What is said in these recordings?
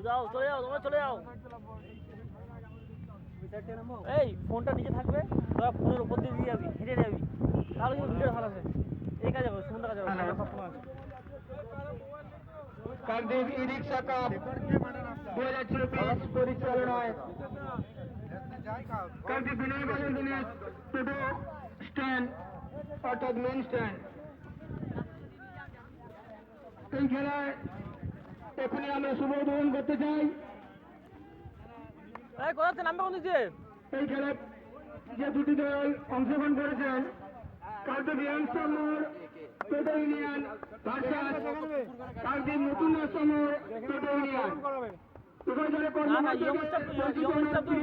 যাও চলে যাও তোমরা চলে যাও। এই ফোনটা নিচে থাকবে, তোরা ফোনের উপর দিয়ে যাবি, হেঁটে যাবি, তাহলে কিন্তু ভিডিও ভালো আছে। এই কাজে হবে, সুন্দর কাজে হবে, সবসময় আছে। কাকদ্বীপ ই-রিক্সা কাপ 2024 পরিচালনায় কাকদ্বীপ বিনয় বাজার দিনের টোটো স্ট্যান্ড অর্থাৎ মেন স্ট্যান্ড। এই খেলায় এখনই আমরা শুভ উদ্বোধন করতে চাই। এই কোথাতে নামবে কোন দিকে? এই খেলায় যে দুটি দল অংশগ্রহণ করেছেন, কাকদ্বীপ ইয়াংস্টার মোড় টোটো ইউনিয়ন ভার্সাস কাকদ্বীপ নতুন রাস্তা মোড় টোটো ইউনিয়ন। না না, ইয়ংস্টার তো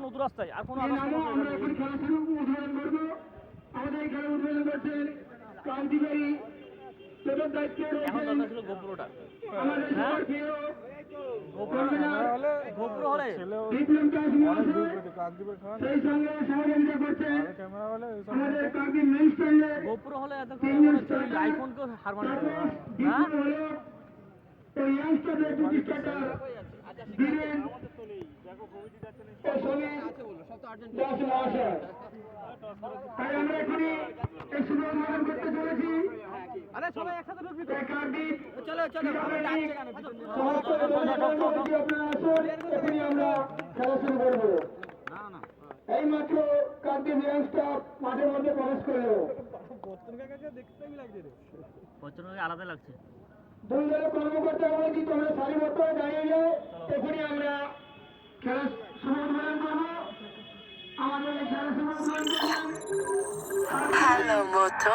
নতুন রাস্তায়, আর কোনো আমরা এখন খেলা শুরু উদ্বোধন করবো। আমাদের এই খেলা উদ্বোধন করছেন কাকদ্বীপেরই টোটোর দায়িত্বে এখন রয়েছেন দরকার ছিল গোপ্রোটা। আমাদের সবার প্রিয় গোপ্রো হলে বিপ্লব দাস মহাশয়, সেই সঙ্গে সহযোগিতা করছেন আমাদের কাকদ্বীপ মেন স্ট্যান্ডে গোপ্রো হলে এতক্ষণ আইফোনকেও হার মানিয়ে দেবে। হ্যাঁ এই ইয়াংস্টারদের প্রতিষ্ঠাতা দিলেন ও সমীর দাস মহাশয়। তাই আমরা এখনই এই শুভ উদ্বোধন করতে চলেছি। আরে সবাই একসাথে ঢুকবি তো। এই কাকদ্বীপ চলো চলো, আপনারা আসুন, এখনই আমরা খেলা শুরু করবো। এই মাত্র কাকদ্বীপ ইয়াংস্টার মাঠের মধ্যে প্রবেশ করে দেবো। আলাদা লাগছে। দুই দলের কর্মকর্তা বলেছি তোমরা সারিবদ্ধ হয়ে দাঁড়িয়ে যাও, এখনই আমরা খেলা শুভ উদ্বোধন করবো। আমাদের এই খেলা শুভ উদ্বোধন করবেন ভালো মতো